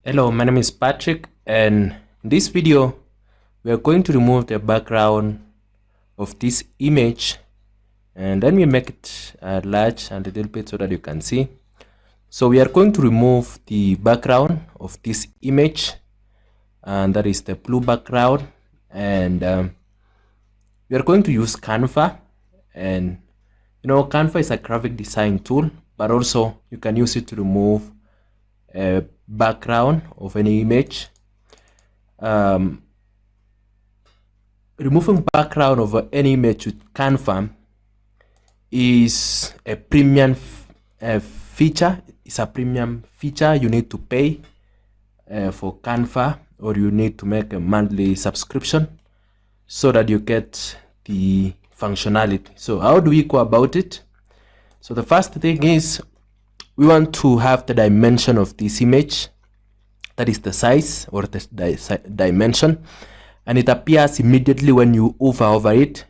Hello, my name is Patrick, and in this video we are going to remove the background of this image, and let me make it large and a little bit so that you can see. So we are going to remove the background of this image, and that is the blue background, and we are going to use Canva. And Canva is a graphic design tool, but also you can use it to remove a background of any image. Removing background of any image with Canva is a premium feature. It's a premium feature. You need to pay for Canva, or you need to make a monthly subscription so that you get the functionality. So how do we go about it? So the first thing is we want to have the dimension of this image, that is the size or the dimension, and it appears immediately when you hover over it,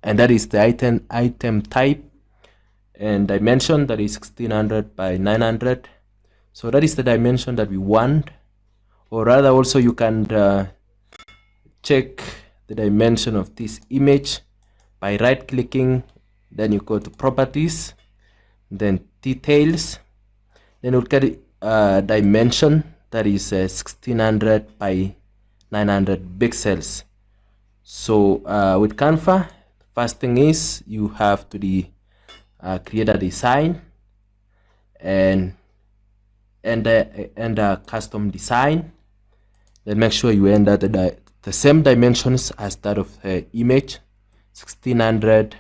and that is the item type and dimension, that is 1600 by 900. So that is the dimension that we want. Or rather, also you can check the dimension of this image by right clicking, then you go to properties, then details, then you'll get a dimension that is 1600 by 900 pixels. So with Canva, first thing is you have to create a design and a custom design. Then make sure you enter the same dimensions as that of the image, 1600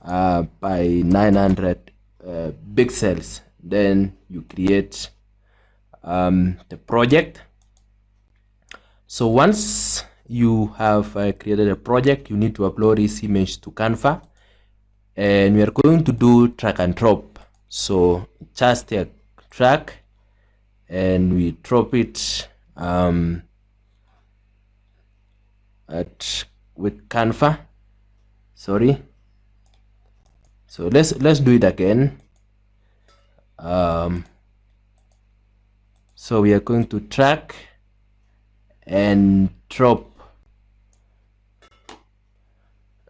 by 900 pixels. Then you create the project. So once you have created a project, you need to upload this image to Canva, and we are going to do drag and drop. So just drag and we drop it with Canva. Sorry. So let's do it again. So we are going to drag and drop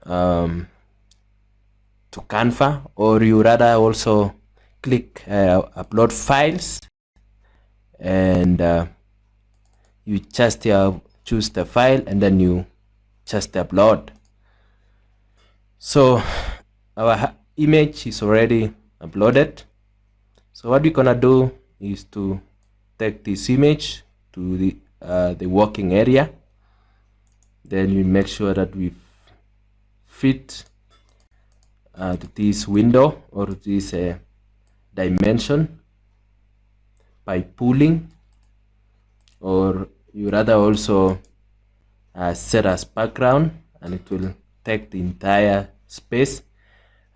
to Canva, or you rather also click upload files, and you just choose the file and then you just upload. So our image is already uploaded. So what we're gonna do is to take this image to the working area. Then we make sure that we fit to this window or this dimension by pulling, or you rather also set as background, and it will take the entire space.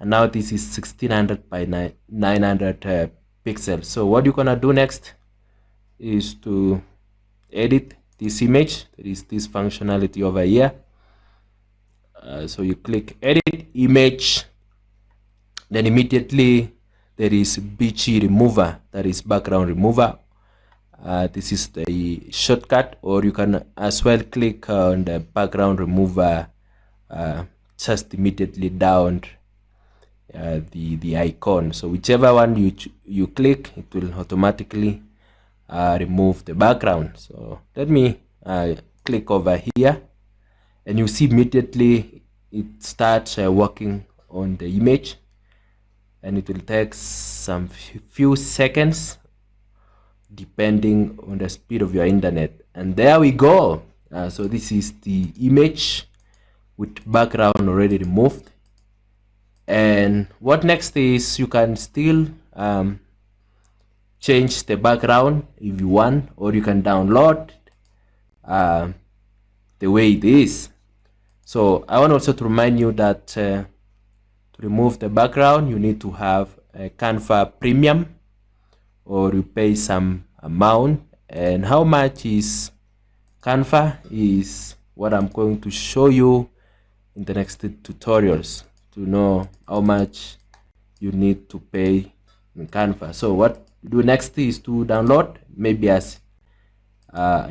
And now this is 1600 by 900 pixels. So what you're gonna do next is to edit this image. There is this functionality over here. So you click edit image, then immediately there is BG remover, that is background remover. This is the shortcut, or you can as well click on the background remover just immediately down the icon. So whichever one you click, it will automatically remove the background. So let me click over here, and you see immediately it starts working on the image, and it will take some few seconds depending on the speed of your internet. And there we go. So this is the image with background already removed. And what next is you can still change the background if you want, or you can download the way it is. So I want also to remind you that to remove the background, you need to have a Canva Premium, or you pay some amount. And how much is Canva is what I'm going to show you in the next tutorials to know how much you need to pay in Canva. So what you do next is to download, maybe as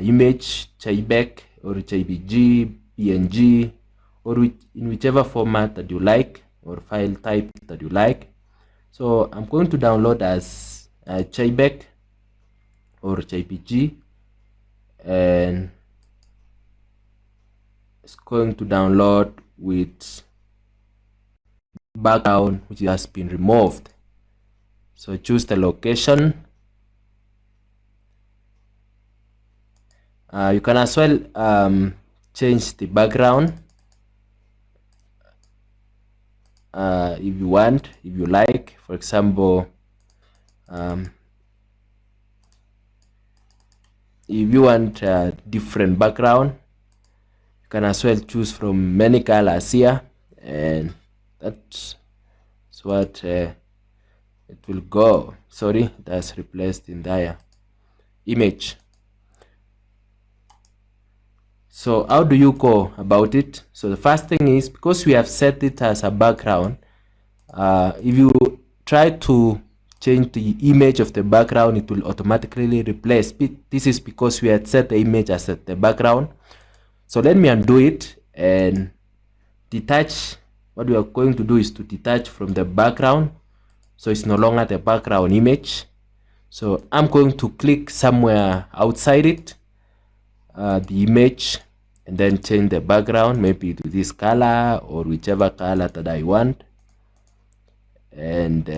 image, JPEG or JPG, PNG, or in whichever format that you like or file type that you like. So I'm going to download as JPEG or JPG, and it's going to download with background which has been removed. So choose the location. You can as well change the background if you want, if you like. For example, if you want a different background, you can as well choose from many colors here, and that's what it will go. Sorry, it has replaced the entire image. So how do you go about it? So the first thing is, because we have set it as a background, if you try to change the image of the background, it will automatically replace. This is because we had set the image as the background. So let me undo it and detach. What we are going to do is to detach from the background, so it's no longer the background image. So I'm going to click somewhere outside it, the image, and then change the background maybe to this color or whichever color that I want. And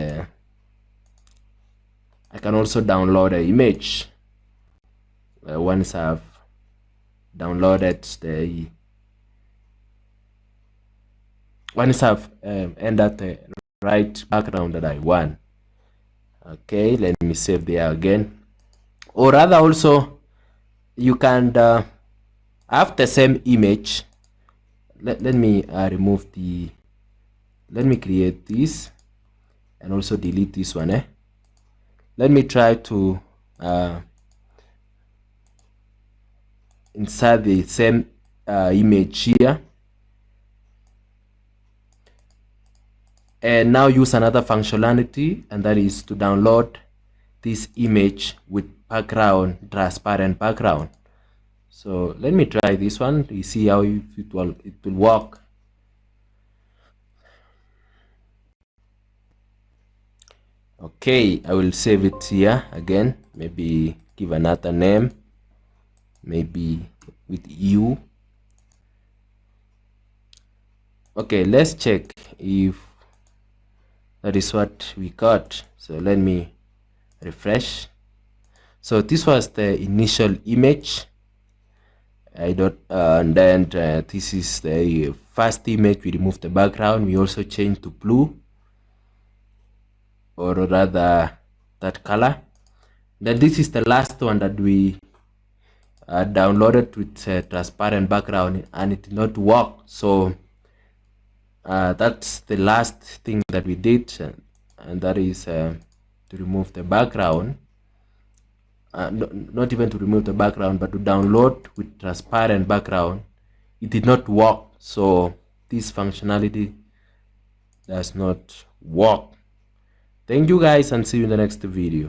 I can also download an image. Once I've downloaded entered the right background that I want. Okay, let me save there again. Or rather, also you can have the same image. Let me remove the, let me create this and also delete this one. Let me try to insert the same image here, and now use another functionality, and that is to download this image with background, transparent background. So let me try this one to see how it will work. Okay, I will save it here again, maybe give another name, maybe with you. Okay, let's check if that is what we got. So let me refresh. So this was the initial image. And then this is the first image. We removed the background. We also changed to blue, or rather that color. Then this is the last one that we downloaded with transparent background, and it did not work. So that's the last thing that we did, and that is to remove the background. Not even to remove the background, but to download with transparent background. It did not work, so this functionality does not work. Thank you guys, and see you in the next video.